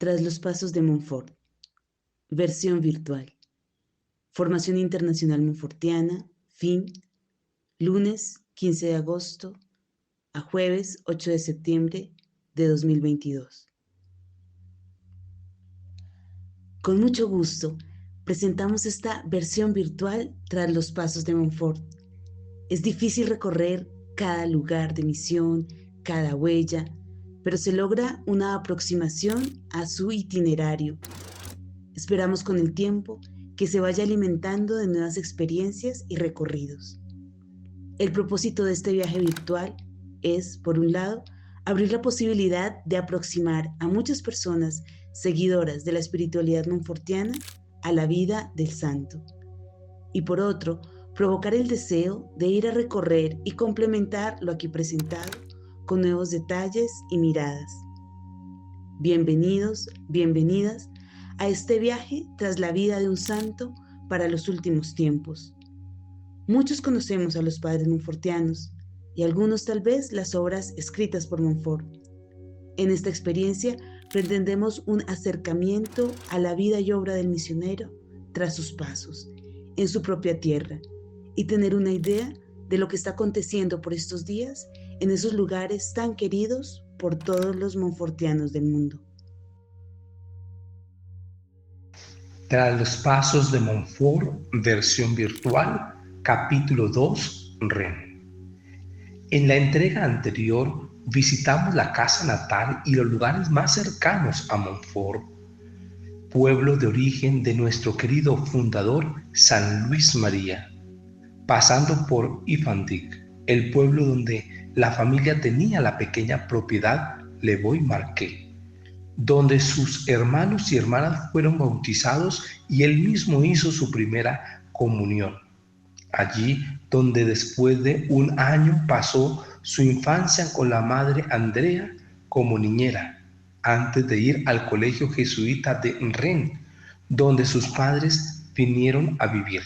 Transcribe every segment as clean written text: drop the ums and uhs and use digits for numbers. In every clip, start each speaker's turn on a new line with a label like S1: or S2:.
S1: Tras los pasos de Montfort. Versión virtual. Formación Internacional Montfortiana. Fin. Lunes 15 de agosto a jueves 8 de septiembre de 2022. Con mucho gusto, presentamos esta versión virtual tras los pasos de Montfort. Es difícil recorrer cada lugar de misión, cada huella, pero se logra una aproximación a su itinerario. Esperamos con el tiempo que se vaya alimentando de nuevas experiencias y recorridos. El propósito de este viaje virtual es, por un lado, abrir la posibilidad de aproximar a muchas personas seguidoras de la espiritualidad montfortiana a la vida del santo. Y por otro, provocar el deseo de ir a recorrer y complementar lo aquí presentado con nuevos detalles y miradas. Bienvenidos, bienvenidas a este viaje tras la vida de un santo para los últimos tiempos. Muchos conocemos a los padres montfortianos y algunos tal vez las obras escritas por Montfort. En esta experiencia pretendemos un acercamiento a la vida y obra del misionero tras sus pasos en su propia tierra y tener una idea de lo que está aconteciendo por estos días en esos lugares tan queridos por todos los montfortianos del mundo.
S2: Tras los pasos de Montfort, versión virtual, capítulo 2, Rennes. En la entrega anterior visitamos la casa natal y los lugares más cercanos a Montfort, pueblo de origen de nuestro querido fundador San Luis María, pasando por Ifandic, el pueblo donde la familia tenía la pequeña propiedad Le Bois-Marquet, donde sus hermanos y hermanas fueron bautizados y él mismo hizo su primera comunión. Allí donde después de un año pasó su infancia con la madre Andrea como niñera, antes de ir al colegio jesuita de Rennes, donde sus padres vinieron a vivir.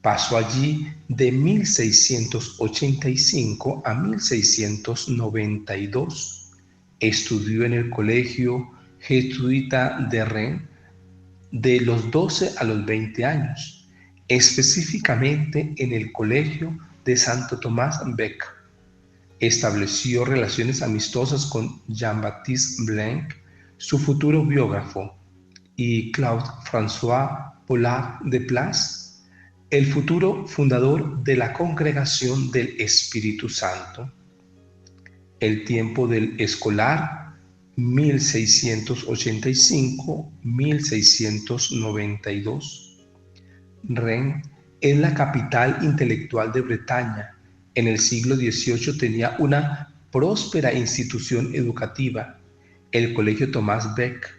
S2: Pasó allí de 1685 a 1692. Estudió en el colegio jesuita de Rennes de los 12 a los 20 años, específicamente en el colegio de Santo Tomás Becket. Estableció relaciones amistosas con Jean-Baptiste Blanc, su futuro biógrafo, y Claude-François Pollard de Place, el futuro fundador de la Congregación del Espíritu Santo. El tiempo del escolar 1685-1692. Rennes es la capital intelectual de Bretaña. En el siglo XVIII tenía una próspera institución educativa, el Colegio Tomás Becket,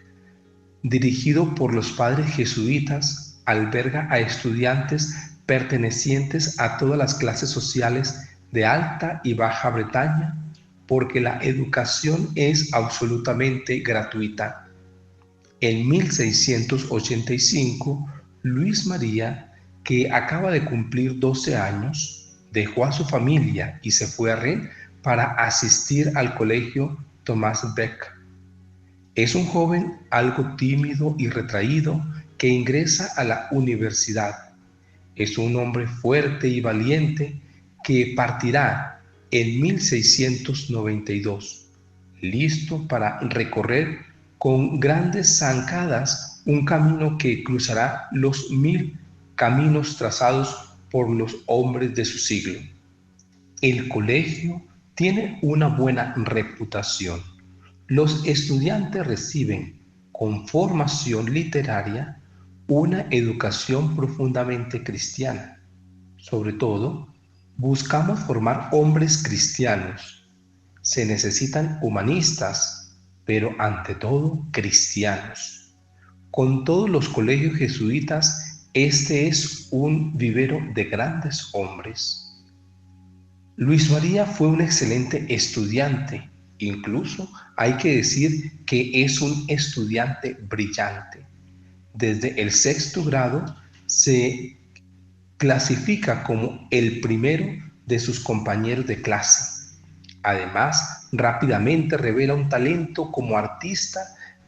S2: dirigido por los padres jesuitas, alberga a estudiantes pertenecientes a todas las clases sociales de Alta y Baja Bretaña, porque la educación es absolutamente gratuita. En 1685, Luis María, que acaba de cumplir 12 años, dejó a su familia y se fue a Rennes para asistir al colegio Tomás Becket. Es un joven algo tímido y retraído que ingresa a la universidad. Es un hombre fuerte y valiente que partirá en 1692, listo para recorrer con grandes zancadas un camino que cruzará los 1000 caminos trazados por los hombres de su siglo. El colegio tiene una buena reputación. Los estudiantes reciben, con formación literaria, una educación profundamente cristiana. Sobre todo, buscamos formar hombres cristianos. Se necesitan humanistas, pero ante todo cristianos. Con todos los colegios jesuitas, este es un vivero de grandes hombres. Luis María fue un excelente estudiante, incluso hay que decir que es un estudiante brillante. Desde el 6º grado se clasifica como el primero de sus compañeros de clase. Además, rápidamente revela un talento como artista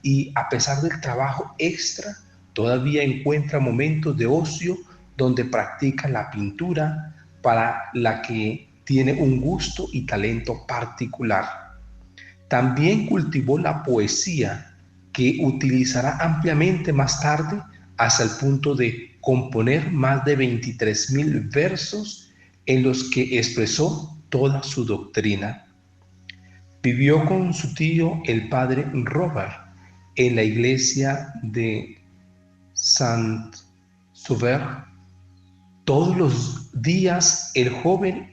S2: y a pesar del trabajo extra, todavía encuentra momentos de ocio donde practica la pintura para la que tiene un gusto y talento particular. También cultivó la poesía, que utilizará ampliamente más tarde hasta el punto de componer más de 23.000 versos en los que expresó toda su doctrina. Vivió con su tío, el padre Robert, en la iglesia de Saint-Sauveur. Todos los días el joven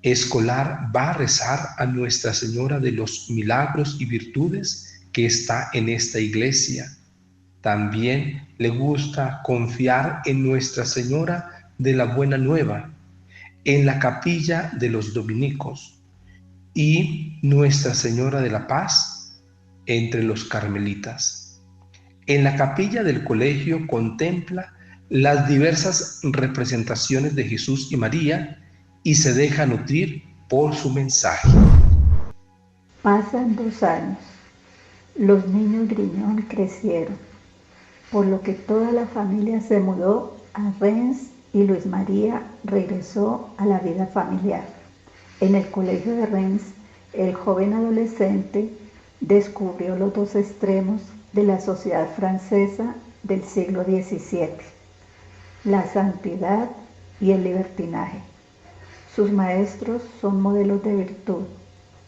S2: escolar va a rezar a Nuestra Señora de los Milagros y Virtudes que está en esta iglesia. También le gusta confiar en Nuestra Señora de la Buena Nueva, en la capilla de los dominicos, y Nuestra Señora de la Paz entre los carmelitas. En la capilla del colegio contempla las diversas representaciones de Jesús y María y se deja nutrir por su mensaje.
S3: Pasan 2 años. Los niños Griñón crecieron, por lo que toda la familia se mudó a Reims y Luis María regresó a la vida familiar. En el colegio de Reims, el joven adolescente descubrió los dos extremos de la sociedad francesa del siglo XVII, la santidad y el libertinaje. Sus maestros son modelos de virtud.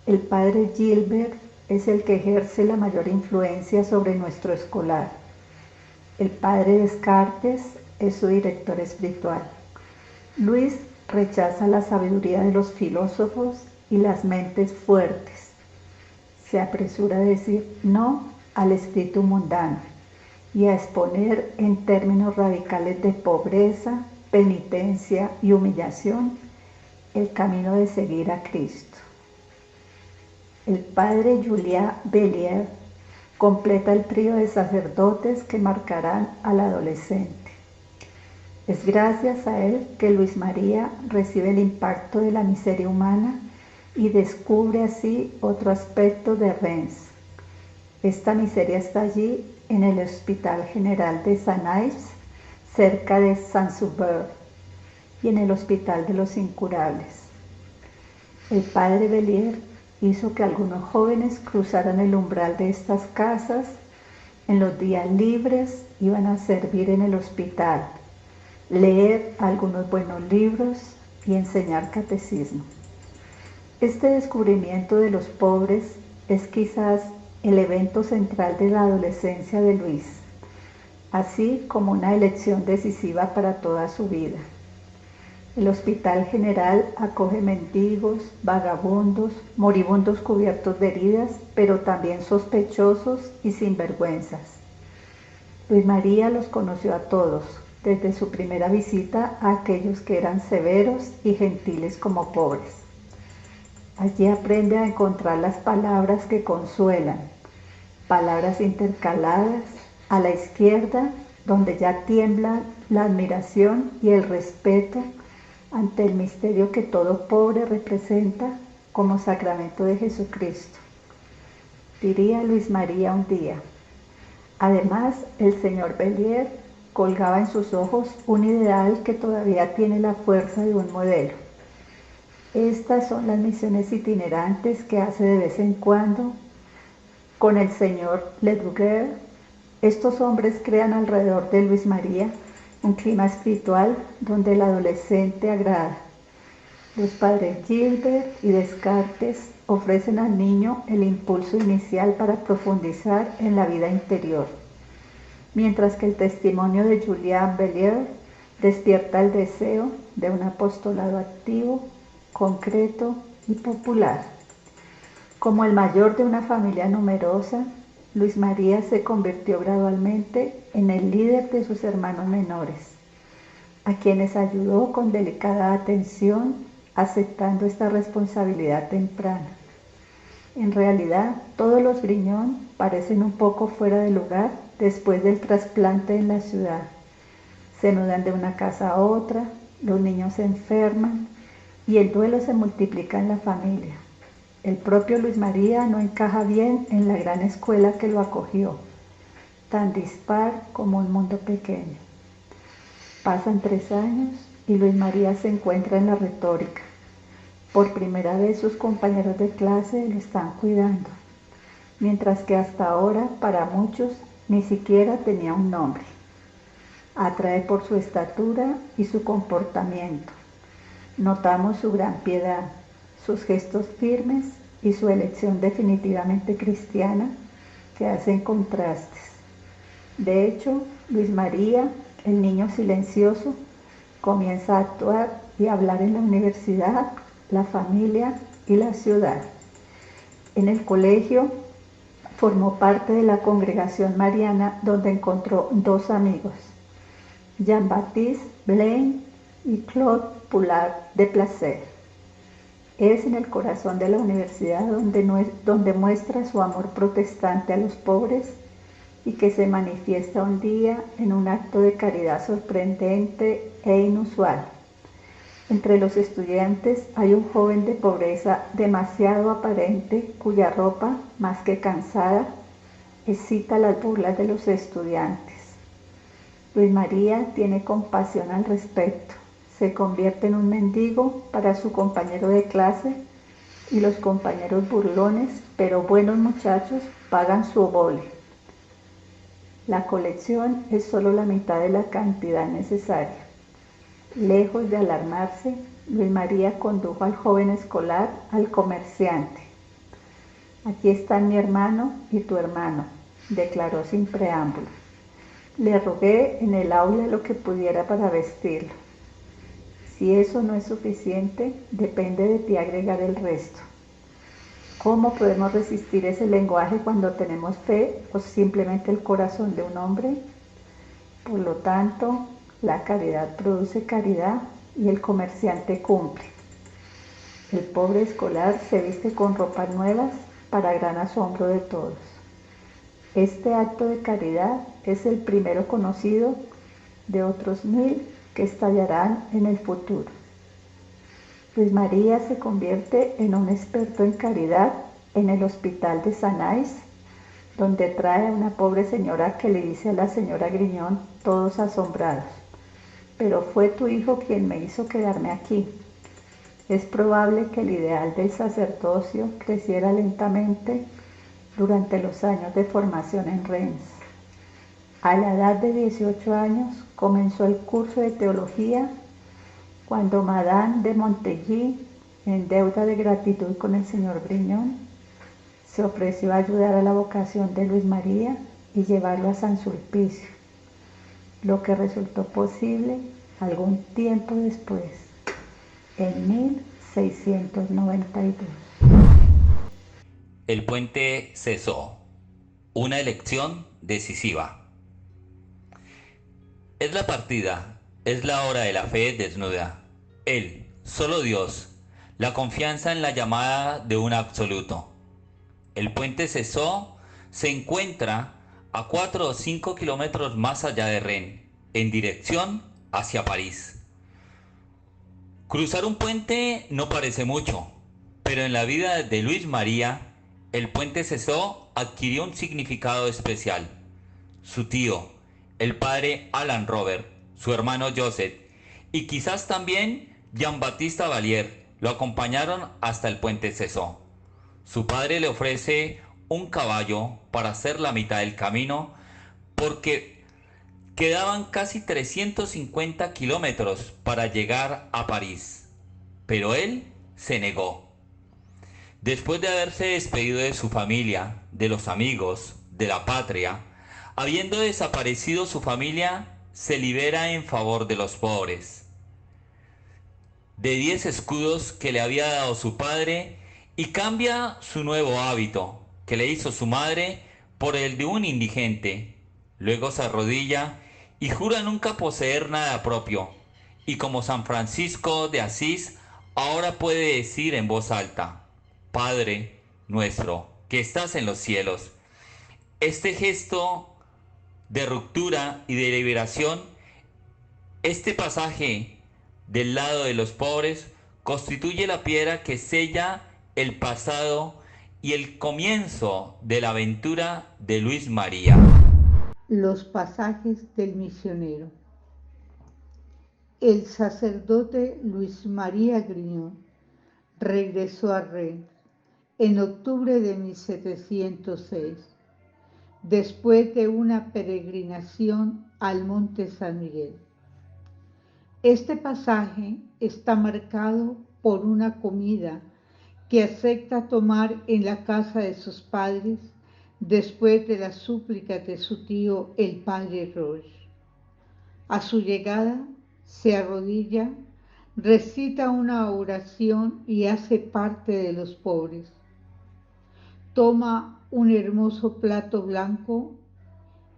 S3: El padre Gilbert es el que ejerce la mayor influencia sobre nuestro escolar. El padre Descartes es su director espiritual. Luis rechaza la sabiduría de los filósofos y las mentes fuertes. Se apresura a decir no al espíritu mundano y a exponer en términos radicales de pobreza, penitencia y humillación el camino de seguir a Cristo. El padre Julien Bellier completa el trío de sacerdotes que marcarán al adolescente. Es gracias a él que Luis María recibe el impacto de la miseria humana y descubre así otro aspecto de Reims. Esta miseria está allí en el Hospital General de Saint-Ives, cerca de Saint-Sauveur, y en el Hospital de los Incurables. El padre Bellier hizo que algunos jóvenes cruzaran el umbral de estas casas. En los días libres iban a servir en el hospital, leer algunos buenos libros y enseñar catecismo. Este descubrimiento de los pobres es quizás el evento central de la adolescencia de Luis, así como una elección decisiva para toda su vida. El Hospital General acoge mendigos, vagabundos, moribundos cubiertos de heridas, pero también sospechosos y sinvergüenzas. Luis María los conoció a todos, desde su primera visita a aquellos que eran severos y gentiles como pobres. Allí aprende a encontrar las palabras que consuelan, palabras intercaladas a la izquierda, donde ya tiembla la admiración y el respeto ante el misterio que todo pobre representa como sacramento de Jesucristo. Diría Luis María un día. Además, el señor Bellier colgaba en sus ojos un ideal que todavía tiene la fuerza de un modelo. Estas son las misiones itinerantes que hace de vez en cuando con el señor Leduguer. Estos hombres crean alrededor de Luis María un clima espiritual donde el adolescente agrada. Los padres Gilbert y Descartes ofrecen al niño el impulso inicial para profundizar en la vida interior, mientras que el testimonio de Julien Bellier despierta el deseo de un apostolado activo, concreto y popular. Como el mayor de una familia numerosa, Luis María se convirtió gradualmente en el líder de sus hermanos menores, a quienes ayudó con delicada atención, aceptando esta responsabilidad temprana. En realidad, todos los Griñón parecen un poco fuera de lugar después del trasplante en la ciudad. Se mudan de una casa a otra, los niños se enferman y el duelo se multiplica en la familia. El propio Luis María no encaja bien en la gran escuela que lo acogió. tan dispar como un mundo pequeño. Pasan 3 años y Luis María se encuentra en la retórica. Por primera vez sus compañeros de clase lo están cuidando, mientras que hasta ahora para muchos ni siquiera tenía un nombre. Atrae por su estatura y su comportamiento. Notamos su gran piedad, sus gestos firmes y su elección definitivamente cristiana que hacen contrastes. De hecho, Luis María, el niño silencioso, comienza a actuar y a hablar en la universidad, la familia y la ciudad. En el colegio formó parte de la congregación mariana donde encontró 2 amigos, Jean-Baptiste Blaine y Claude Poulard de Placer. Es en el corazón de la universidad donde muestra su amor protestante a los pobres y que se manifiesta un día en un acto de caridad sorprendente e inusual. Entre los estudiantes hay un joven de pobreza demasiado aparente cuya ropa, más que cansada, excita las burlas de los estudiantes. Luis María tiene compasión al respecto. Se convierte en un mendigo para su compañero de clase y los compañeros burlones, pero buenos muchachos, pagan su obole. La colección es solo la mitad de la cantidad necesaria. Lejos de alarmarse, Luis María condujo al joven escolar al comerciante. Aquí están mi hermano y tu hermano, declaró sin preámbulo. Le rogué en el aula lo que pudiera para vestirlo. Si eso no es suficiente, depende de ti agregar el resto. ¿Cómo podemos resistir ese lenguaje cuando tenemos fe o simplemente el corazón de un hombre? Por lo tanto, la caridad produce caridad y el comerciante cumple. El pobre escolar se viste con ropas nuevas para gran asombro de todos. Este acto de caridad es el primero conocido de otros 1000 que estallarán en el futuro. Luis María se convierte en un experto en caridad en el hospital de Sanais, donde trae a una pobre señora que le dice a la señora Griñón, todos asombrados: pero fue tu hijo quien me hizo quedarme aquí. Es probable que el ideal del sacerdocio creciera lentamente durante los años de formación en Reims. A la edad de 18 años comenzó el curso de teología cuando Madame de Montelly, en deuda de gratitud con el señor Briñón, se ofreció a ayudar a la vocación de Luis María y llevarlo a San Sulpicio, lo que resultó posible algún tiempo después, en 1692.
S4: El puente cesó. Una elección decisiva. Es la partida, es la hora de la fe desnuda. Él, solo Dios, la confianza en la llamada de un absoluto. El puente cesó, se encuentra a 4 o 5 kilómetros más allá de Rennes, en dirección hacia París. Cruzar un puente no parece mucho, pero en la vida de Luis María, el puente cesó adquirió un significado especial. Su tío, el padre Alain Robert, su hermano Joseph y quizás también Jean-Baptiste Vallier lo acompañaron hasta el puente cesó. Su padre le ofrece un caballo para hacer la mitad del camino porque quedaban casi 350 kilómetros para llegar a París, pero él se negó. Después de haberse despedido de su familia, de los amigos, de la patria, habiendo desaparecido su familia, se libera en favor de los pobres. De 10 escudos que le había dado su padre y cambia su nuevo hábito, que le hizo su madre, por el de un indigente. Luego se arrodilla y jura nunca poseer nada propio, y como San Francisco de Asís, ahora puede decir en voz alta: Padre nuestro, que estás en los cielos. Este gesto de ruptura y de liberación, este pasaje del lado de los pobres, constituye la piedra que sella el pasado y el comienzo de la aventura de Luis María.
S3: Los pasajes del misionero. El sacerdote Luis María Griñón regresó a Rennes en octubre de 1706, después de una peregrinación al Monte San Miguel. Este pasaje está marcado por una comida que acepta tomar en la casa de sus padres después de las súplicas de su tío el padre Roche. A su llegada se arrodilla, recita una oración y hace parte de los pobres. Toma un hermoso plato blanco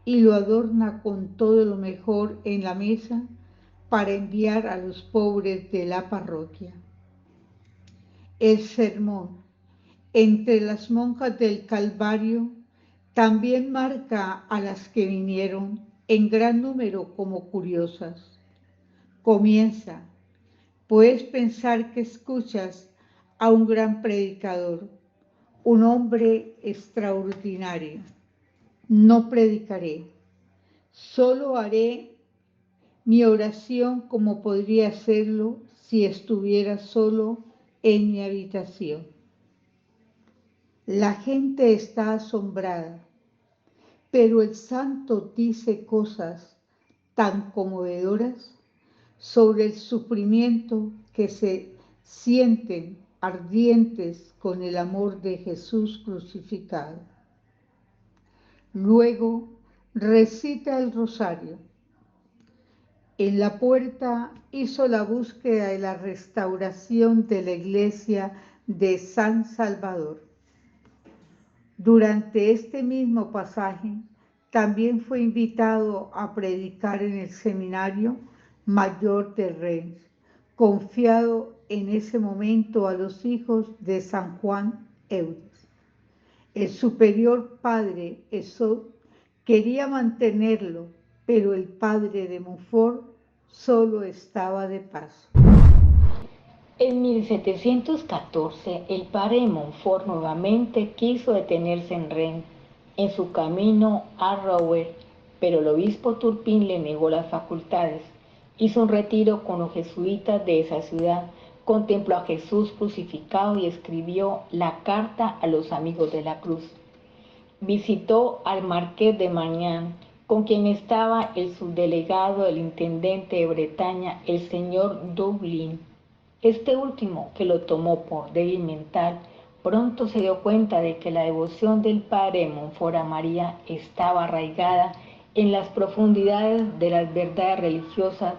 S3: y lo adorna con todo lo mejor en la mesa para enviar a los pobres de la parroquia. El sermón entre las monjas del Calvario también marca a las que vinieron en gran número como curiosas. Comienza: puedes pensar que escuchas a un gran predicador, un hombre extraordinario. No predicaré, solo haré mi oración como podría hacerlo si estuviera solo en mi habitación. La gente está asombrada, pero el santo dice cosas tan conmovedoras sobre el sufrimiento que se sienten ardientes con el amor de Jesús crucificado. Luego recita el rosario. En la puerta hizo la búsqueda de la restauración de la iglesia de San Salvador. Durante este mismo pasaje, también fue invitado a predicar en el seminario mayor de Rennes, confiado en ese momento a los hijos de San Juan Eudes. El superior padre Esot quería mantenerlo, pero el padre de Montfort solo estaba de paso.
S5: En 1714, el padre de Montfort nuevamente quiso detenerse en Rennes, en su camino a Rouen, pero el obispo Turpin le negó las facultades. Hizo un retiro con los jesuitas de esa ciudad, contempló a Jesús crucificado y escribió la carta a los amigos de la cruz. Visitó al marqués de Magnan, con quien estaba el subdelegado del intendente de Bretaña, el señor Dublin. Este último, que lo tomó por débil mental, pronto se dio cuenta de que la devoción del padre Montfort a María estaba arraigada en las profundidades de las verdades religiosas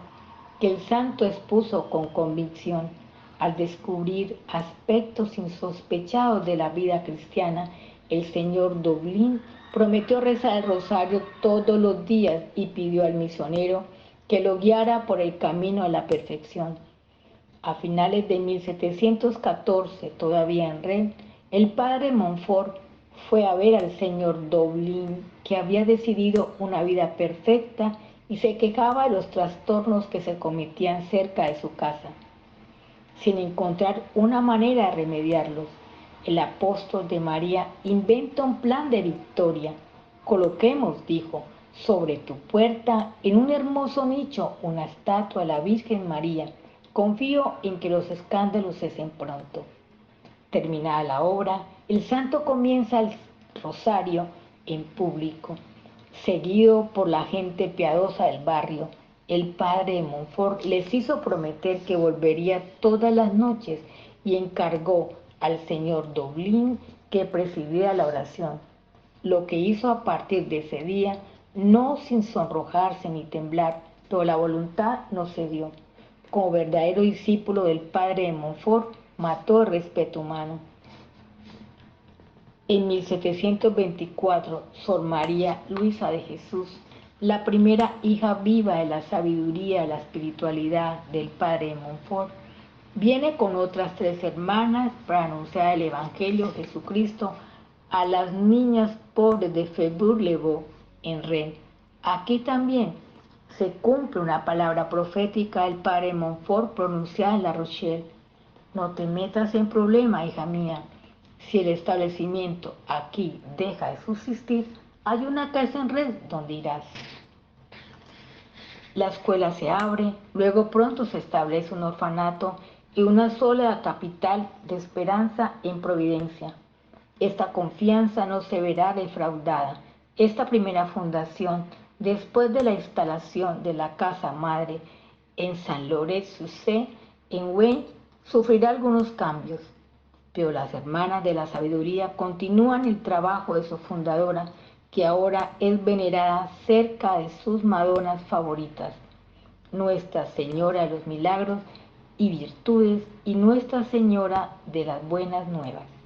S5: que el santo expuso con convicción. Al descubrir aspectos insospechados de la vida cristiana, el señor Dublin prometió rezar el rosario todos los días y pidió al misionero que lo guiara por el camino a la perfección. A finales de 1714, todavía en Rennes, el padre Montfort fue a ver al señor Dublin, que había decidido una vida perfecta y se quejaba de los trastornos que se cometían cerca de su casa. Sin encontrar una manera de remediarlos, el apóstol de María inventa un plan de victoria. Coloquemos, dijo, sobre tu puerta, en un hermoso nicho, una estatua de la Virgen María. Confío en que los escándalos cesen pronto. Terminada la obra, el santo comienza el rosario en público, seguido por la gente piadosa del barrio. El padre de Montfort les hizo prometer que volvería todas las noches y encargó al señor Dublin que presidiera la oración, lo que hizo a partir de ese día, no sin sonrojarse ni temblar, pero la voluntad no cedió. Como verdadero discípulo del padre de Montfort, mató el respeto humano. En 1724, Sor María Luisa de Jesús, la primera hija viva de la sabiduría y la espiritualidad del padre de Montfort, viene con otras 3 hermanas para anunciar el Evangelio de Jesucristo a las niñas pobres de Faubourg-le-Vaux en Rennes. Aquí también se cumple una palabra profética del padre Montfort pronunciada en La Rochelle: no te metas en problema, hija mía. Si el establecimiento aquí deja de subsistir, Hay una casa en red donde irás. La escuela se abre, luego pronto se establece un orfanato y una sola capital de esperanza en Providencia. Esta confianza no se verá defraudada. Esta primera fundación, después de la instalación de la casa madre en San Lorenzo, en Wayne, sufrirá algunos cambios, pero las hermanas de la sabiduría continúan el trabajo de su fundadora, que ahora es venerada cerca de sus Madonas favoritas, Nuestra Señora de los Milagros y Virtudes y Nuestra Señora de las Buenas Nuevas.